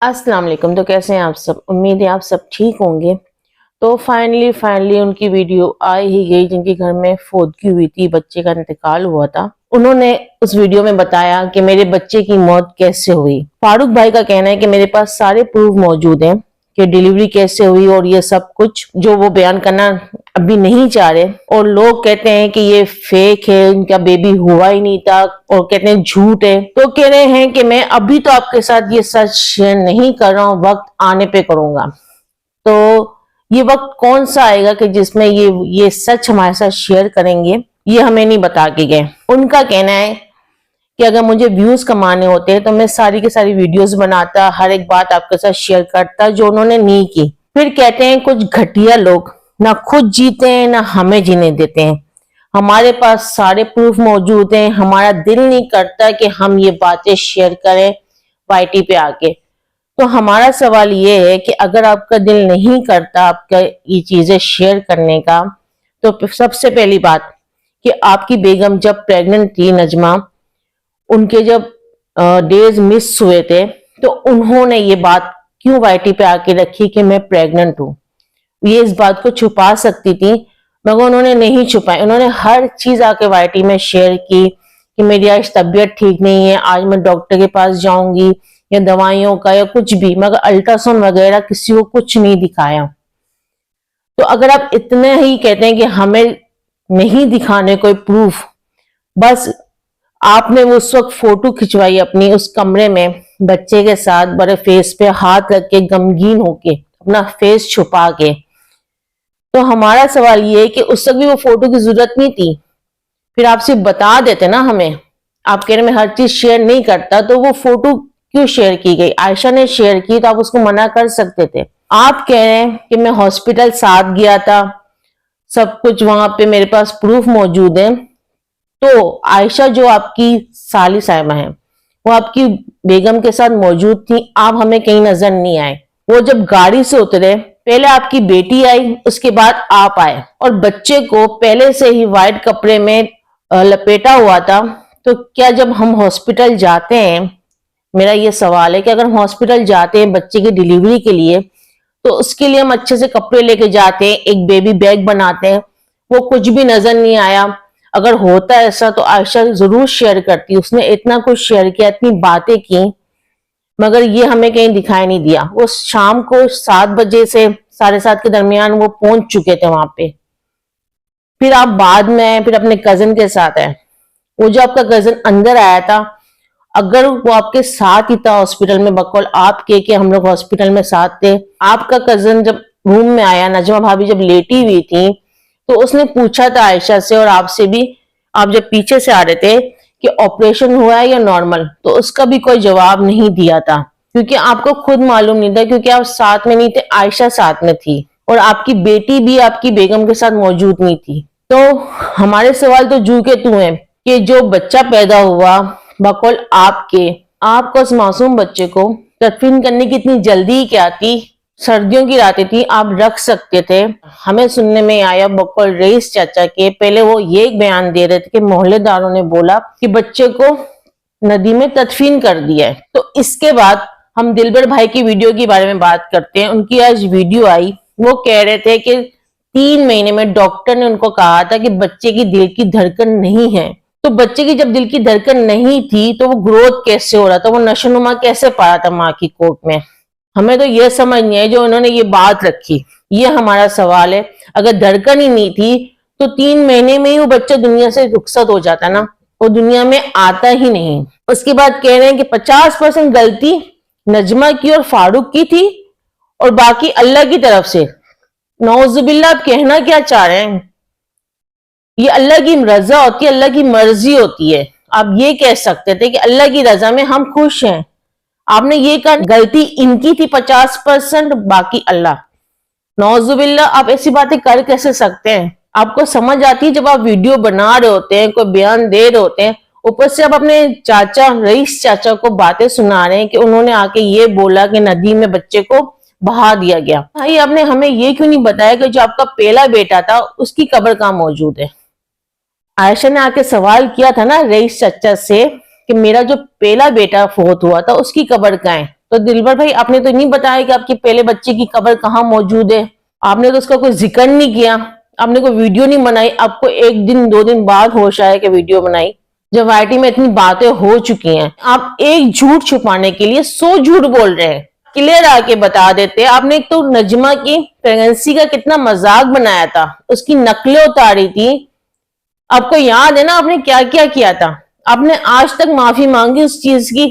अस्सलाम वालेकुम। तो कैसे हैं आप सब? उम्मीद है आप सब ठीक होंगे। तो फाइनली उनकी वीडियो आ ही गई जिनके घर में फौतगी हुई थी, बच्चे का इंतकाल हुआ था। उन्होंने उस वीडियो में बताया कि मेरे बच्चे की मौत कैसे हुई। फारूक भाई का कहना है कि मेरे पास सारे प्रूफ मौजूद हैं कि डिलीवरी कैसे हुई और ये सब कुछ जो वो बयान करना अभी नहीं चाह रहे, और लोग कहते हैं कि ये फेक है, इनका बेबी हुआ ही नहीं था, और कहते हैं झूठ है। तो कह रहे हैं कि मैं अभी तो आपके साथ ये सच शेयर नहीं कर रहा हूँ, वक्त आने पे करूंगा। तो ये वक्त कौन सा आएगा कि जिसमें ये सच हमारे साथ शेयर करेंगे, ये हमें नहीं बता के गए। उनका कहना है कि अगर मुझे व्यूज कमाने होते तो मैं सारी की सारी वीडियोस बनाता, हर एक बात आपके साथ शेयर करता, जो उन्होंने नहीं की। फिर कहते हैं कुछ घटिया लोग ना खुद जीते हैं ना हमें जीने देते हैं। हमारे पास सारे प्रूफ मौजूद हैं, हमारा दिल नहीं करता कि हम ये बातें शेयर करें वाईटी पे आके। तो हमारा सवाल ये है कि अगर आपका दिल नहीं करता आपका ये चीजें शेयर करने का, तो सबसे पहली बात कि आपकी बेगम जब प्रेग्नेंट थी, नजमा, उनके जब डेज मिस हुए थे, तो उन्होंने ये बात क्यों वाईटी पे आके रखी कि मैं प्रेग्नेंट हूं? ये इस बात को छुपा सकती थी, मगर उन्होंने नहीं छुपाई। उन्होंने हर चीज आके वाईटी में शेयर की कि मेरी आज तबीयत ठीक नहीं है, आज मैं डॉक्टर के पास जाऊंगी, या दवाइयों का या कुछ भी, मगर अल्ट्रासाउंड वगैरह किसी को कुछ नहीं दिखाया। तो अगर आप इतने ही कहते हैं कि हमें नहीं दिखाने कोई प्रूफ, बस आपने वो उस वक्त फोटो खिंचवाई अपनी उस कमरे में बच्चे के साथ, बड़े फेस पे हाथ रख के, गमगीन होके, अपना फेस छुपा के। तो हमारा सवाल ये है कि उस वक्त भी वो फोटो की जरूरत नहीं थी, फिर आप सिर्फ बता देते ना हमें। आप कह रहे मैं हर चीज शेयर नहीं करता, तो वो फोटो क्यों शेयर की गई? आयशा ने शेयर की तो आप उसको मना कर सकते थे। आप कह रहे हैं कि मैं हॉस्पिटल साथ गया था, सब कुछ वहां पे मेरे पास प्रूफ मौजूद है। तो आयशा जो आपकी साली साहिबा है, वो आपकी बेगम के साथ मौजूद थी, आप हमें कहीं नजर नहीं आए। वो जब गाड़ी से उतरे, पहले आपकी बेटी आई, उसके बाद आप आए, और बच्चे को पहले से ही व्हाइट कपड़े में लपेटा हुआ था। तो क्या जब हम हॉस्पिटल जाते हैं, मेरा ये सवाल है कि अगर हम हॉस्पिटल जाते हैं बच्चे की डिलीवरी के लिए, तो उसके लिए हम अच्छे से कपड़े लेके जाते हैं, एक बेबी बैग बनाते हैं, वो कुछ भी नजर नहीं आया। अगर होता ऐसा तो आयशा जरूर शेयर करती, उसने इतना कुछ शेयर किया, इतनी बातें की, मगर ये हमें कहीं दिखाई नहीं दिया। वो शाम को 7 बजे से 7:30 के दरमियान वो पहुंच चुके थे वहां पे। फिर आप बाद में आए, फिर अपने कजन के साथ आए। वो जो आपका कजन अंदर आया था, अगर वो आपके साथ ही था हॉस्पिटल में, बकौल आपके कि हम लोग हॉस्पिटल में साथ थे, आपका कजन जब रूम में आया, नजमा भाभी जब लेटी हुई थी, तो उसने पूछा था आयशा से और आपसे भी, आप जब पीछे से आ रहे थे, कि ऑपरेशन हुआ है या नॉर्मल, तो उसका भी कोई जवाब नहीं दिया था, क्योंकि आपको खुद मालूम नहीं था, क्योंकि आप साथ में नहीं थे, आयशा साथ में थी, और आपकी बेटी भी आपकी बेगम के साथ मौजूद नहीं थी। तो हमारे सवाल तो जू के तू हैं कि जो बच्चा पैदा हुआ बकौल आपको उस मासूम बच्चे को तदफीन करने की इतनी जल्दी क्या थी? सर्दियों की रातें थी, आप रख सकते थे। हमें सुनने में आया बकौल रईस चाचा के, पहले वो ये बयान दे रहे थे कि मोहल्लेदारों ने बोला कि बच्चे को नदी में तदफीन कर दिया है। तो इसके बाद हम दिलबर भाई की वीडियो के बारे में बात करते हैं। उनकी आज वीडियो आई, वो कह रहे थे कि 3 महीने में डॉक्टर ने उनको कहा था कि बच्चे की दिल की धड़कन नहीं है। तो बच्चे की जब दिल की धड़कन नहीं थी, तो वो ग्रोथ कैसे हो रहा था, वो नशोनुमा कैसे पा रहा था माँ की कोख में? हमें तो ये समझ नहीं है जो उन्होंने ये बात रखी। ये हमारा सवाल है। अगर धड़कन ही नहीं थी तो 3 महीने में ही वो बच्चा दुनिया से रुखसत हो जाता ना, वो दुनिया में आता ही नहीं। उसके बाद कह रहे हैं कि 50% गलती नजमा की और फारूक की थी और बाकी अल्लाह की तरफ से। नौजुबिल्ला, आप कहना क्या चाह रहे हैं? ये अल्लाह की रजा होती है, अल्लाह की मर्जी होती है। आप ये कह सकते थे कि अल्लाह की रजा में हम खुश हैं। आपने ये कहा गलती इनकी थी 50%, बाकी अल्लाह। नौजुबिल्ला, आप ऐसी बातें कर कैसे सकते हैं? आपको समझ आती है जब आप वीडियो बना रहे होते हैं, कोई बयान दे रहे होते हैं, ऊपर से आप अपने चाचा रईस चाचा को बातें सुना रहे हैं कि उन्होंने आके ये बोला कि नदी में बच्चे को बहा दिया गया। भाई, आपने हमें ये क्यों नहीं बताया कि जो आपका पहला बेटा था उसकी कब्र कहाँ मौजूद है? आयशा ने आके सवाल किया था ना रईस चाचा से कि मेरा जो पहला बेटा फौत हुआ था उसकी कब्र कहाँ है? तो दिलबर भाई, आपने तो नहीं बताया कि आपके पहले बच्चे की कब्र कहाँ मौजूद है, आपने तो उसका कोई जिक्र नहीं किया, आपने कोई वीडियो नहीं बनाई। आपको 1 दिन 2 दिन बाद होश आया कि वीडियो बनाई, जब वाईटी में इतनी बातें हो चुकी हैं। आप एक झूठ छुपाने के लिए 100 झूठ बोल रहे हैं। क्लियर आके बता देते। आपने एक तो नजमा की प्रेगनेंसी का कितना मजाक बनाया था, उसकी नकलें उतारी थी। आपको याद है ना आपने क्या क्या किया था? आपने आज तक माफी मांगी उस चीज की?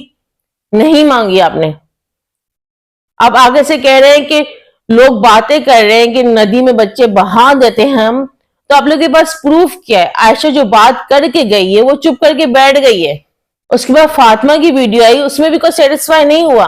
नहीं मांगी आपने। आप आगे से कह रहे हैं कि लोग बातें कर रहे हैं कि नदी में बच्चे बहा देते हैं हम, तो आप लोग के पास प्रूफ क्या है? आयशा जो बात करके गई है वो चुप करके बैठ गई है। उसके बाद फातिमा की वीडियो आई, उसमें भी कोई सेटिस्फाई नहीं हुआ,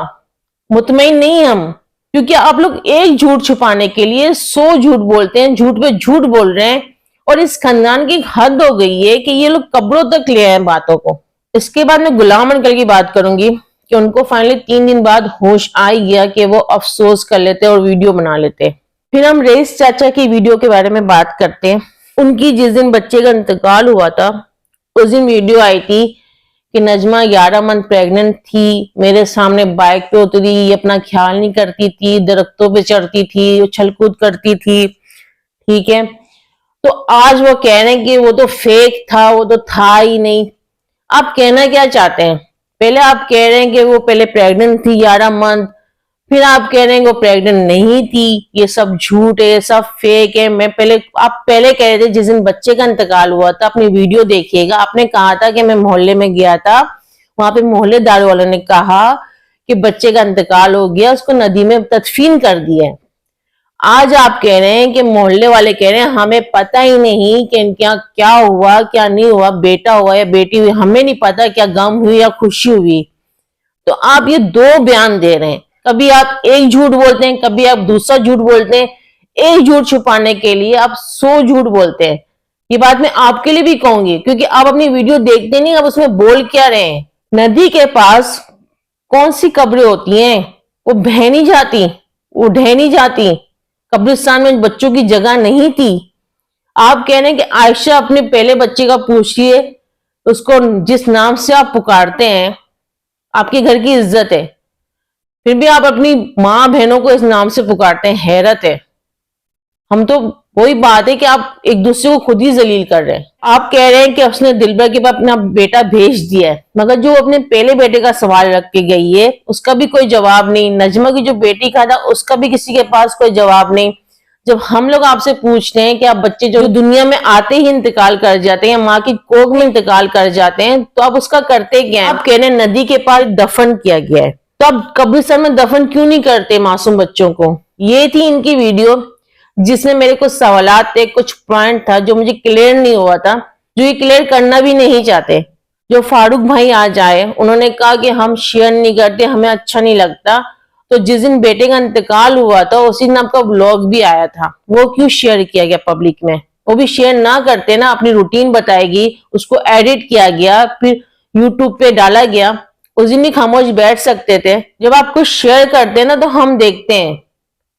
मुतमईन नहीं हम। क्योंकि आप लोग एक झूठ छुपाने के लिए 100 झूठ बोलते हैं, झूठ पे झूठ बोल रहे हैं। और इस खानदान की हद हो गई है कि ये लोग कब्रों तक ले आए बातों को। इसके बाद मैं गुलाम अंकल की बात करूंगी कि उनको फाइनली 3 दिन बाद होश आ गया कि वो अफसोस कर लेते और वीडियो बना लेते। फिर हम रईस चाचा की वीडियो के बारे में बात करते हैं। उनकी जिस दिन बच्चे का इंतकाल हुआ था उस दिन वीडियो आई थी कि नजमा 11 मंथ प्रेग्नेंट थी, मेरे सामने बाइक पे उतरी, अपना ख्याल नहीं करती थी, दरख्तों पे चढ़ती थी, उछल कूद करती थी। ठीक है, तो आज वो कह रहे हैं कि वो तो फेक था, वो तो था ही नहीं। आप कहना क्या चाहते हैं? पहले आप कह रहे हैं कि वो पहले प्रेग्नेंट थी 11 मंथ, फिर आप कह रहे हैं वो प्रेग्नेंट नहीं थी, ये सब झूठ है, ये सब फेक है। आप पहले कह रहे थे जिस दिन बच्चे का इंतकाल हुआ था, अपनी वीडियो देखिएगा, आपने कहा था कि मैं मोहल्ले में गया था, वहां पे मोहल्लेदार वालों ने कहा कि बच्चे का इंतकाल हो गया, उसको नदी में तदफीन कर दिया है। आज आप कह रहे हैं कि मोहल्ले वाले कह रहे हैं हमें पता ही नहीं कि इनके यहाँ क्या हुआ क्या नहीं हुआ, बेटा हुआ या बेटी हुई, हमें नहीं पता क्या गम हुई या खुशी हुई। तो आप ये 2 बयान दे रहे हैं, कभी आप एक झूठ बोलते हैं, कभी आप दूसरा झूठ बोलते हैं। एक झूठ छुपाने के लिए आप 100 झूठ बोलते हैं। ये बात मैं आपके लिए भी कहूंगी, क्योंकि आप अपनी वीडियो देखते नहीं, आप उसमें बोल क्या रहे हैं। नदी के पास कौन सी कब्रें होती हैं? वो बह नहीं जाती, वो ढह नहीं जाती। कब्रिस्तान में बच्चों की जगह नहीं थी। आप कह रहे हैं कि आयशा अपने पहले बच्चे का पूछिए, उसको जिस नाम से आप पुकारते हैं, आपके घर की इज्जत है, फिर भी आप अपनी माँ बहनों को इस नाम से पुकारते हैं। हैरत है। हम तो वही बात है कि आप एक दूसरे को खुद ही जलील कर रहे हैं। आप कह रहे हैं कि उसने दिलबर के पास अपना बेटा भेज दिया है, मगर जो अपने पहले बेटे का सवाल रख के गई है उसका भी कोई जवाब नहीं। नजमा की जो बेटी का था उसका भी किसी के पास कोई जवाब नहीं। जब हम लोग आपसे पूछते हैं कि आप बच्चे जो दुनिया में आते ही इंतकाल कर जाते हैं, माँ की कोख में इंतकाल कर जाते हैं, तो आप उसका करते क्या है? आप कह रहे हैं नदी के पास दफन किया गया है, तो आप कब्रिस्तान में दफन क्यों नहीं करते मासूम बच्चों को? ये थी इनकी वीडियो जिसमें मेरे कुछ सवालात थे, कुछ पॉइंट था जो मुझे क्लियर नहीं हुआ था, जो ये क्लियर करना भी नहीं चाहते। जो फारूक भाई आज आए, उन्होंने कहा कि हम शेयर नहीं करते, हमें अच्छा नहीं लगता। तो जिस दिन बेटे का इंतकाल हुआ था उसी दिन आपका ब्लॉग भी आया था, वो क्यों शेयर किया गया पब्लिक में? वो भी शेयर ना करते ना, अपनी रूटीन बताएगी, उसको एडिट किया गया, फिर यूट्यूब पे डाला गया। उस दिन भी खामोश बैठ सकते थे। जब आप कुछ शेयर करते हैं ना तो हम देखते हैं,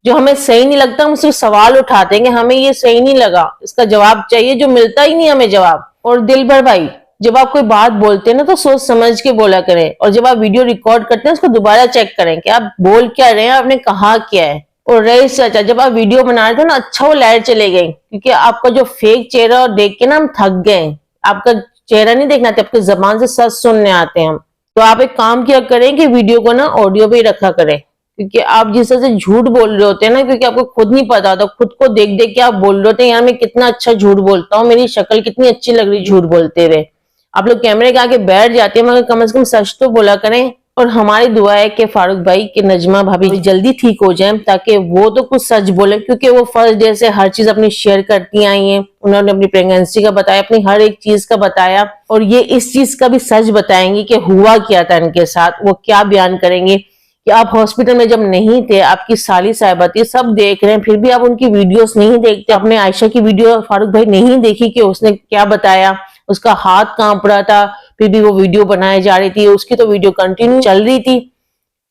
जो हमें सही नहीं लगता हम सिर्फ सवाल उठाते हैं कि हमें ये सही नहीं लगा, इसका जवाब चाहिए, जो मिलता ही नहीं हमें जवाब। और दिलबर भाई, जब आप कोई बात बोलते हैं ना तो सोच समझ के बोला करें, और जब आप वीडियो रिकॉर्ड करते हैं उसको दोबारा चेक करें कि आप बोल क्या रहे हैं, आपने कहा क्या है। और रईस चाचा, जब आप वीडियो बना रहे थे ना, अच्छा वो लाइट चले गई, क्योंकि आपका जो फेक चेहरा और देख के ना हम थक गए। आपका चेहरा नहीं देखना, आपकी जबान से सच सुनने आते हैं हम। तो आप एक काम किया करें कि वीडियो को ना ऑडियो पे ही रखा करें, क्योंकि आप जिस तरह से झूठ बोल रहे होते हैं ना, क्योंकि आपको खुद नहीं पता होता, खुद को देख देख के आप बोल रहे होते हैं यार मैं कितना अच्छा झूठ बोलता हूँ, मेरी शक्ल कितनी अच्छी लग रही झूठ बोलते हुए। आप लोग कैमरे के आगे बैठ जाते हैं, मगर कम से कम सच तो बोला करें। और हमारी दुआ है कि फारूक भाई कि नजमा भाभी जल्दी ठीक हो जाए, ताकि वो तो कुछ सच बोले, क्योंकि वो फर्स्ट डे से हर चीज अपनी शेयर करती आई हैं। उन्होंने अपनी प्रेगनेंसी का बताया, अपनी हर एक चीज का बताया, और ये इस चीज का भी सच बताएंगे कि हुआ क्या था इनके साथ। वो क्या बयान करेंगे कि आप हॉस्पिटल में जब नहीं थे, आपकी साली साहिबा थी, सब देख रहे हैं, फिर भी आप उनकी वीडियोस नहीं देखते। आपने आयशा की वीडियो फारूक भाई नहीं देखी कि उसने क्या बताया, उसका हाथ कांप रहा था, फिर भी वो वीडियो बनाई जा रही थी, उसकी तो वीडियो कंटिन्यू चल रही थी,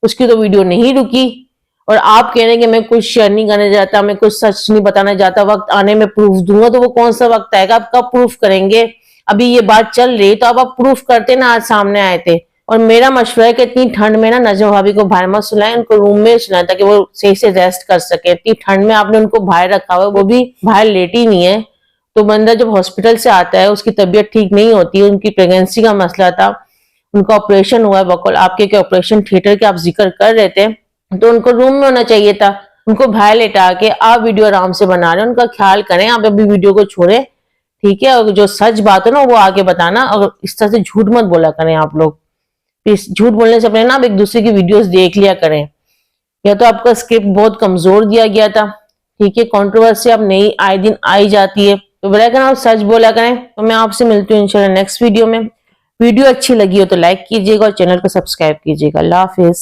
उसकी तो वीडियो नहीं रुकी। और आप कह रहे हैं कि मैं कुछ शेयर नहीं करने जाता, मैं कुछ सच नहीं बताना चाहता, वक्त आने में प्रूफ दूंगा। तो वो कौन सा वक्त आएगा? आप कब प्रूफ करेंगे? अभी ये बात चल रही तो आप प्रूफ करते ना, आज सामने आए थे। और मेरा मशवरा है कि इतनी ठंड में ना नजमा भाभी को बाहर मत सुलाएं, उनको रूम में सुलाएं ताकि वो सही से रेस्ट कर सके। इतनी ठंड में आपने उनको बाहर रखा हुआ है, वो भी बाहर लेटी नहीं है। तो बंदा जब हॉस्पिटल से आता है, उसकी तबीयत ठीक नहीं होती है, उनकी प्रेगनेंसी का मसला था, उनका ऑपरेशन हुआ है, बकौल आपके के ऑपरेशन थिएटर के आप जिक्र कर रहे थे, तो उनको रूम में होना चाहिए था। उनको बाहर लेटा के आप वीडियो आराम से बना रहे हैं, उनका ख्याल करें, आप अभी वीडियो को छोड़े, ठीक है। और जो सच बात है ना वो आगे बताना, और इस तरह से झूठ मत बोला करें आप लोग। झूठ बोलने से पहले ना आप एक दूसरे की वीडियोस देख लिया करें। या तो आपका स्क्रिप्ट बहुत कमजोर दिया गया था, ठीक है, कंट्रोवर्सी अब नहीं आए दिन आई जाती है, तो बड़ा करना आप सच बोला करें। तो मैं आपसे मिलती हूँ इंशाल्लाह नेक्स्ट वीडियो में। वीडियो अच्छी लगी हो तो लाइक कीजिएगा और चैनल को सब्सक्राइब कीजिएगा। अल्लाह हाफिज।